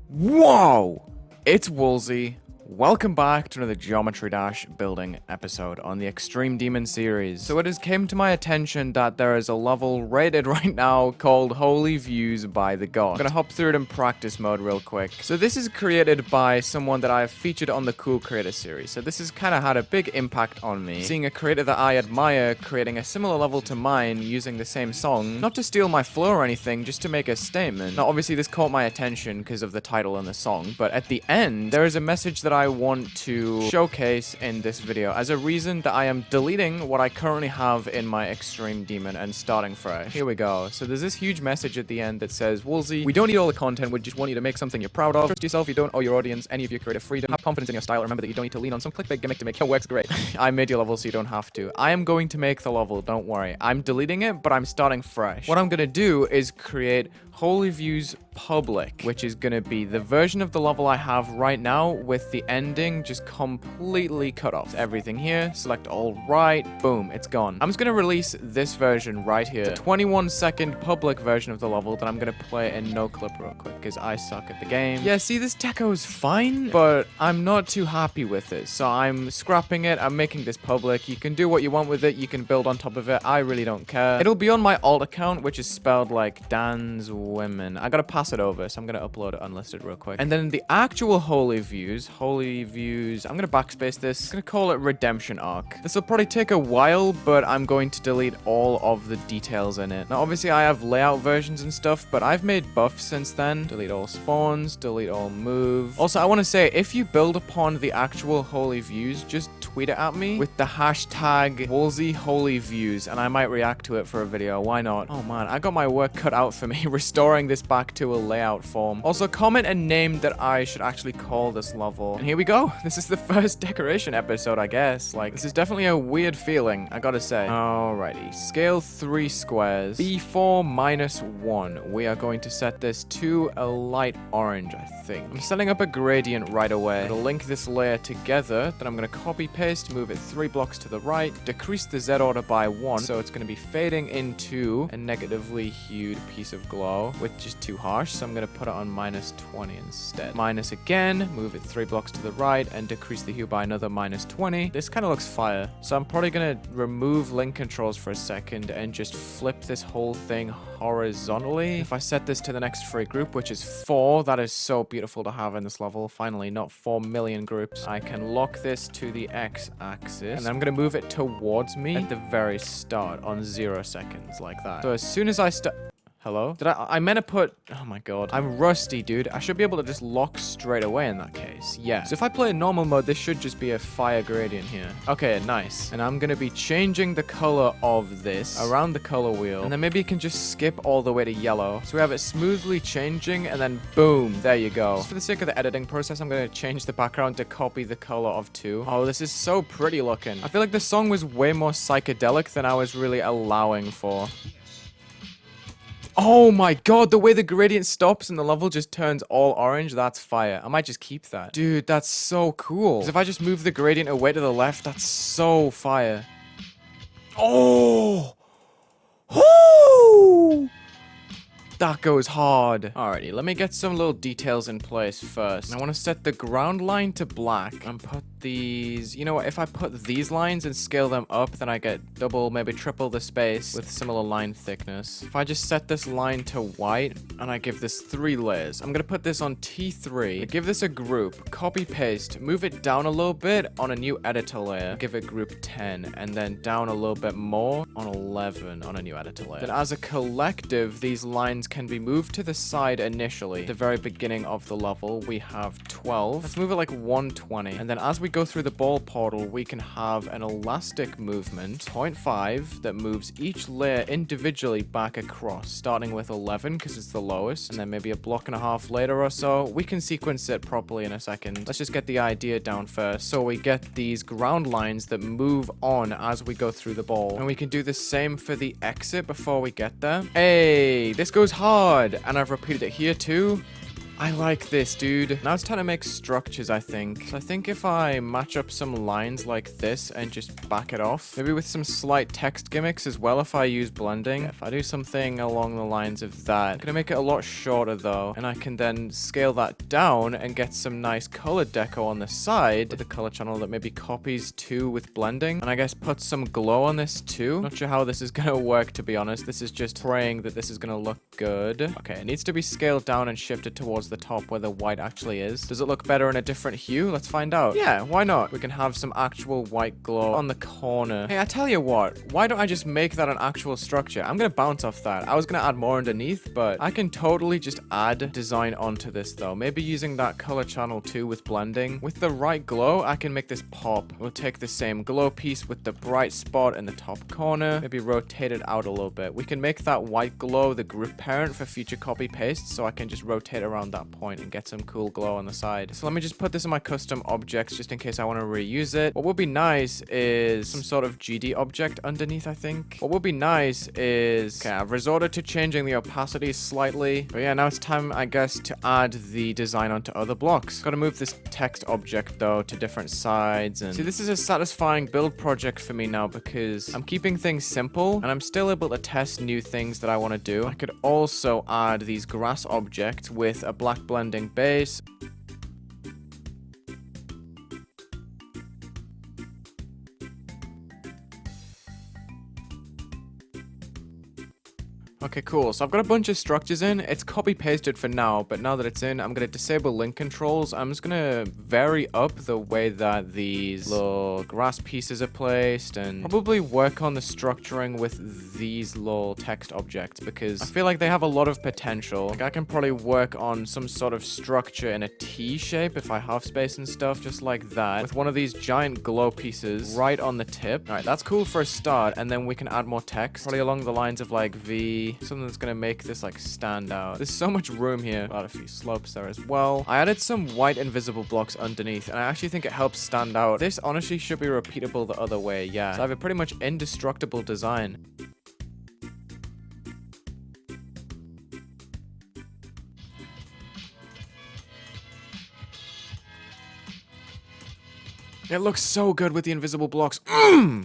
Whoa! It's Wulzy. Welcome back to another Geometry Dash building episode on the Extreme Demon series. So it has came to my attention that there is a level rated right now called Holy Views by the God. I'm gonna hop through it in practice mode real quick. So this is created by someone that I have featured on the Cool Creator series. So this has kind of had a big impact on me. Seeing a creator that I admire creating a similar level to mine using the same song. Not to steal my flow or anything, just to make a statement. Now obviously this caught my attention because of the title and the song, but at the end, there is a message that I want to showcase in this video as a reason that I am deleting what I currently have in my Extreme Demon and starting fresh. Here we go. So there's this huge message at the end that says, Wulzy, we don't need all the content, we just want you to make something you're proud of. Trust yourself, you don't owe your audience any of your creative freedom. Have confidence in your style. Remember that you don't need to lean on some clickbait gimmick to make your works great. I made your level so you don't have to. I am going to make the level, don't worry. I'm deleting it, but I'm starting fresh. What I'm gonna do is create Holy Views Public, which is gonna be the version of the level I have right now with the ending just completely cut off. Everything here, select all right, boom, it's gone. I'm just gonna release this version right here. It's a 21-second public version of the level that I'm gonna play in no clip real quick because I suck at the game. Yeah, see, this deco is fine, but I'm not too happy with it, so I'm scrapping it. I'm making this public. You can do what you want with it. You can build on top of it. I really don't care. It'll be on my alt account, which is spelled like DanZwomeN. I gotta pass it over, so I'm gonna upload it unlisted real quick. And then the actual Holy Views, I'm gonna backspace this. I'm gonna call it Redemption Arc. This will probably take a while, but I'm going to delete all of the details in it. Now, obviously, I have layout versions and stuff, but I've made buffs since then. Delete all spawns, delete all move. Also, I want to say, if you build upon the actual Holy Views, just tweet it at me with the hashtag WulzyHolyViews, and I might react to it for a video. Why not? Oh man, I got my work cut out for me restoring this back to a layout form. Also, comment a name that I should actually call this level. And here we go. This is the first decoration episode, I guess. Like, this is definitely a weird feeling, I gotta say. Alrighty. Scale 3 squares. B4 minus 1. We are going to set this to a light orange, I think. I'm setting up a gradient right away. I'm gonna link this layer together. Then I'm gonna copy paste, move it 3 blocks to the right, decrease the Z order by 1. So it's gonna be fading into a negatively hued piece of glow, which is too harsh. So I'm gonna put it on minus 20 instead. Minus again, move it 3 blocks to the right, and decrease the hue by another minus 20. This kind of looks fire. So I'm probably gonna remove link controls for a second and just flip this whole thing horizontally. If I set this to the next free group, which is 4, that is so beautiful to have in this level. Finally, not 4 million groups. I can lock this to the x-axis, and I'm gonna move it towards me at the very start on 0 seconds, like that. So as soon as I start... Hello? I meant to put... Oh my god. I'm rusty, dude. I should be able to just lock straight away in that case. Yeah. So if I play in normal mode, this should just be a fire gradient here. Okay, nice. And I'm gonna be changing the color of this around the color wheel. And then maybe you can just skip all the way to yellow. So we have it smoothly changing, and then boom, there you go. Just for the sake of the editing process, I'm gonna change the background to copy the color of 2. Oh, this is so pretty looking. I feel like the song was way more psychedelic than I was really allowing for. Oh my god, the way the gradient stops and the level just turns all orange, that's fire. I might just keep that. Dude, that's so cool. Because if I just move the gradient away to the left, that's so fire. Oh! Woo! That goes hard. Alrighty, let me get some little details in place first. I want to set the ground line to black and put these... You know what? If I put these lines and scale them up, then I get double, maybe triple the space with similar line thickness. If I just set this line to white and I give this 3 layers, I'm going to put this on T3. Give this a group. Copy paste. Move it down a little bit on a new editor layer. Give it group 10. And then down a little bit more on 11 on a new editor layer. Then as a collective, these lines can be moved to the side initially. At the very beginning of the level, we have 12. Let's move it like 120. And then as we go through the ball portal, we can have an elastic movement, 0.5, that moves each layer individually back across, starting with 11 because it's the lowest, and then maybe a block and a half later or so. We can sequence it properly in a second. Let's just get the idea down first. So we get these ground lines that move on as we go through the ball. And we can do the same for the exit before we get there. Hey, this goes hard. And I've repeated it here too. I like this, dude. Now it's time to make structures, I think. So I think if I match up some lines like this and just back it off, maybe with some slight text gimmicks as well if I use blending. If I do something along the lines of that, I'm gonna make it a lot shorter though, and I can then scale that down and get some nice color deco on the side with the color channel that maybe copies too with blending. And I guess put some glow on this too. Not sure how this is gonna work, to be honest. This is just praying that this is gonna look good. Okay, it needs to be scaled down and shifted towards the top where the white actually is. Does it look better in a different hue? Let's find out. Yeah, why not? We can have some actual white glow on the corner. Hey, I tell you what, why don't I just make that an actual structure? I'm gonna bounce off that. I was gonna add more underneath, but I can totally just add design onto this though. Maybe using that color channel too with blending. With the right glow, I can make this pop. We'll take the same glow piece with the bright spot in the top corner, maybe rotate it out a little bit. We can make that white glow the group parent for future copy paste, so I can just rotate around that point and get some cool glow on the side. So let me just put this in my custom objects just in case I want to reuse it. What would be nice is some sort of GD object underneath, I think. What would be nice is, okay, I've resorted to changing the opacity slightly. But yeah, now it's time, I guess, to add the design onto other blocks. Gotta move this text object though to different sides. And see, this is a satisfying build project for me now because I'm keeping things simple and I'm still able to test new things that I want to do. I could also add these grass objects with a black blending base. Okay, cool. So I've got a bunch of structures in. It's copy pasted for now, but now that it's in, I'm going to disable link controls. I'm just going to vary up the way that these little grass pieces are placed and probably work on the structuring with these little text objects because I feel like they have a lot of potential. Like I can probably work on some sort of structure in a T shape if I have space and stuff, just like that, with one of these giant glow pieces right on the tip. All right, that's cool for a start, and then we can add more text, probably along the lines of like V, something that's gonna make this like stand out. There's so much room here. Got a few slopes there as well. I added some white invisible blocks underneath, and I actually think it helps stand out. This honestly should be repeatable the other way, yeah. So I have a pretty much indestructible design. It looks so good with the invisible blocks.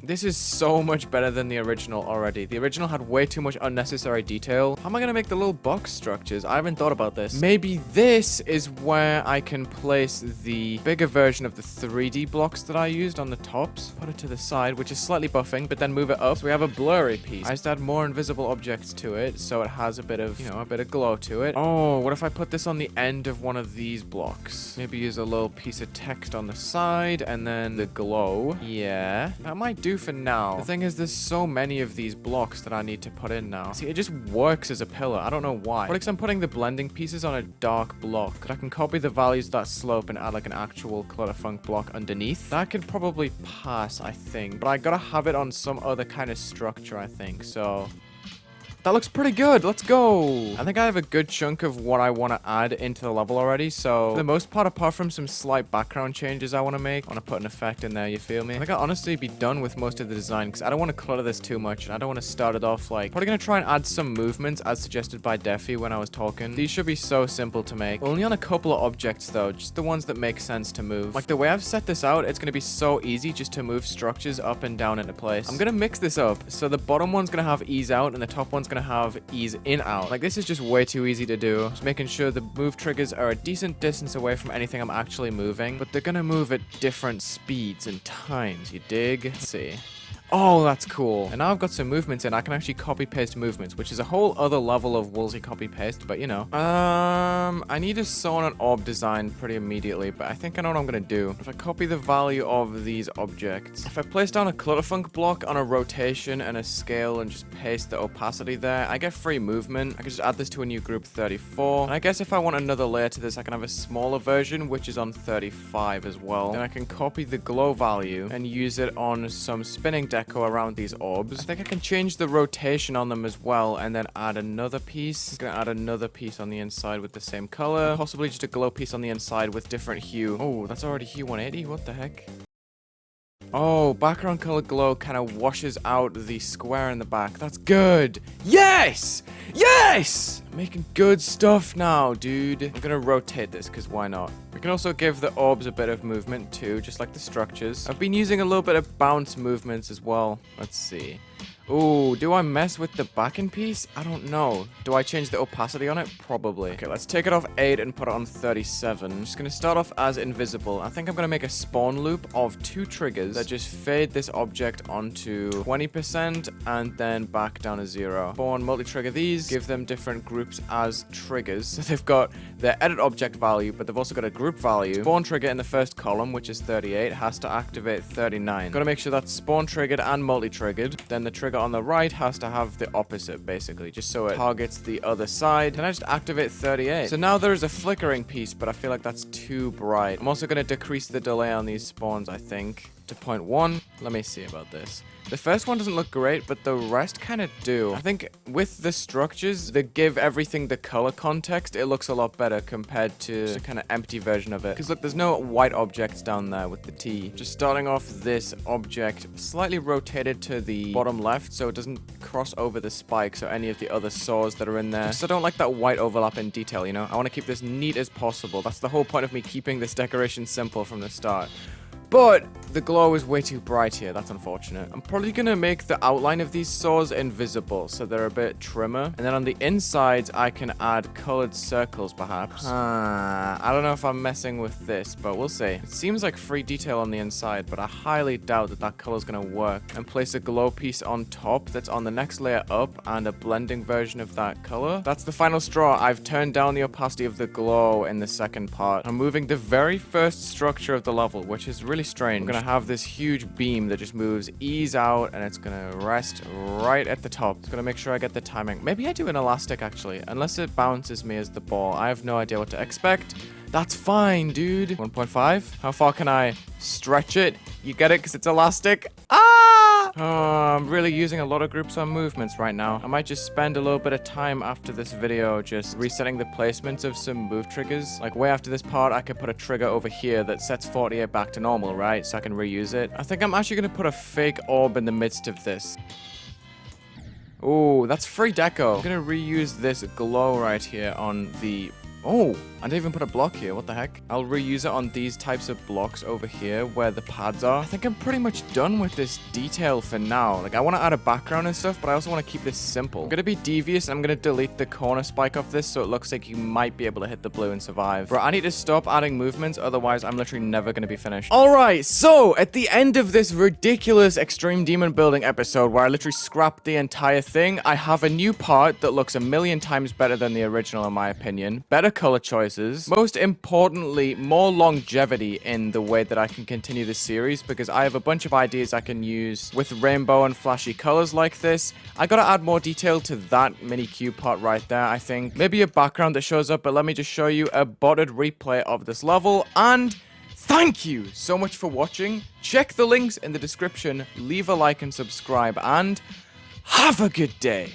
This is so much better than the original already. The original had way too much unnecessary detail. How am I gonna make the little box structures? I haven't thought about this. Maybe this is where I can place the bigger version of the 3D blocks that I used on the tops. Put it to the side, which is slightly buffing, but then move it up. So we have a blurry piece. I just add more invisible objects to it, so it has a bit of, you know, a bit of glow to it. Oh, what if I put this on the end of one of these blocks? Maybe use a little piece of text on the side, and then the glow. Yeah, that might do for now. The thing is, there's so many of these blocks that I need to put in now. See, it just works as a pillar. I don't know why. What if I'm putting the blending pieces on a dark block? I can copy the values of that slope and add like an actual Clutterfunk block underneath. That could probably pass, I think. But I gotta have it on some other kind of structure, I think. So that looks pretty good. Let's go. I think I have a good chunk of what I want to add into the level already. So for the most part, apart from some slight background changes I want to make, I want to put an effect in there. You feel me? I think I'll honestly be done with most of the design because I don't want to clutter this too much. And I don't want to start it off like, probably going to try and add some movements as suggested by Defy when I was talking. These should be so simple to make. Only on a couple of objects though, just the ones that make sense to move. Like the way I've set this out, it's going to be so easy just to move structures up and down into place. I'm going to mix this up. So the bottom one's going to have ease out and the top one's gonna have ease in out. Like this is just way too easy to do. Just making sure the move triggers are a decent distance away from anything I'm actually moving, but they're gonna move at different speeds and times, you dig? Let's see. Oh, that's cool. And now I've got some movements in. I can actually copy paste movements, which is a whole other level of Wulzy copy paste, but you know. I need to sew on an orb design pretty immediately, but I think I know what I'm gonna do. If I copy the value of these objects, if I place down a Clutterfunk block on a rotation and a scale and just paste the opacity there, I get free movement. I can just add this to a new group 34. And I guess if I want another layer to this, I can have a smaller version, which is on 35 as well. Then I can copy the glow value and use it on some spinning deco around these orbs. I think I can change the rotation on them as well and then add another piece. I'm gonna add another piece on the inside with the same color. Possibly just a glow piece on the inside with different hue. Oh, that's already hue 180. What the heck? Oh, background color glow kind of washes out the square in the back. That's good. Yes! Yes! I'm making good stuff now, dude. I'm gonna rotate this, because why not? We can also give the orbs a bit of movement, too, just like the structures. I've been using a little bit of bounce movements as well. Let's see. Ooh, do I mess with the backing piece? I don't know. Do I change the opacity on it? Probably. Okay, let's take it off 8 and put it on 37. I'm just going to start off as invisible. I think I'm going to make a spawn loop of 2 triggers that just fade this object onto 20% and then back down to 0. Spawn, multi-trigger these, give them different groups as triggers. So they've got their edit object value, but they've also got a group value. Spawn trigger in the first column, which is 38, has to activate 39. Got to make sure that's spawn triggered and multi-triggered. Then the trigger on the right has to have the opposite, basically, just so it targets the other side. Can I just activate 38? So now there is a flickering piece, but I feel like that's too bright. I'm also going to decrease the delay on these spawns, I think, to 0.1. Let me see about this. The first one doesn't look great, but the rest kind of do. I think with the structures that give everything the color context, it looks a lot better compared to the kind of empty version of it. Because look, there's no white objects down there with the T. Just starting off this object slightly rotated to the bottom left so it doesn't cross over the spikes or any of the other saws that are in there. Just I don't like that white overlap in detail, you know? I want to keep this neat as possible. That's the whole point of me keeping this decoration simple from the start. But the glow is way too bright here. That's unfortunate. I'm probably going to make the outline of these saws invisible so they're a bit trimmer. And then on the insides, I can add colored circles, perhaps. I don't know if I'm messing with this, but we'll see. It seems like free detail on the inside, but I highly doubt that that color is going to work. And place a glow piece on top that's on the next layer up and a blending version of that color. That's the final straw. I've turned down the opacity of the glow in the second part. I'm moving the very first structure of the level, which is really strange. We're gonna have this huge beam that just moves ease out and it's gonna rest right at the top. It's gonna make sure I get the timing. Maybe I do an elastic actually, unless it bounces me as the ball. I have no idea what to expect. That's fine, dude. 1.5. How far can I stretch it? You get it because it's elastic. Oh, I'm really using a lot of groups on movements right now. I might just spend a little bit of time after this video just resetting the placements of some move triggers. Like way after this part, I could put a trigger over here that sets 48 back to normal, right? So I can reuse it. I think I'm actually going to put a fake orb in the midst of this. Oh, that's free deco. I'm going to reuse this glow right here on the... Oh, I didn't even put a block here. What the heck? I'll reuse it on these types of blocks over here where the pads are. I think I'm pretty much done with this detail for now. Like, I want to add a background and stuff, but I also want to keep this simple. I'm going to be devious. I'm going to delete the corner spike off this so it looks like you might be able to hit the blue and survive. Bro, I need to stop adding movements. Otherwise, I'm literally never going to be finished. All right, so at the end of this ridiculous Extreme Demon Building episode where I literally scrapped the entire thing, I have a new part that looks a million times better than the original in my opinion. Better color choices. Most importantly, more longevity in the way that I can continue this series because I have a bunch of ideas I can use with rainbow and flashy colors like this. I gotta add more detail to that mini cube part right there, I think. Maybe a background that shows up, but let me just show you a botted replay of this level and... Thank you so much for watching. Check the links in the description, leave a like and subscribe, and have a good day.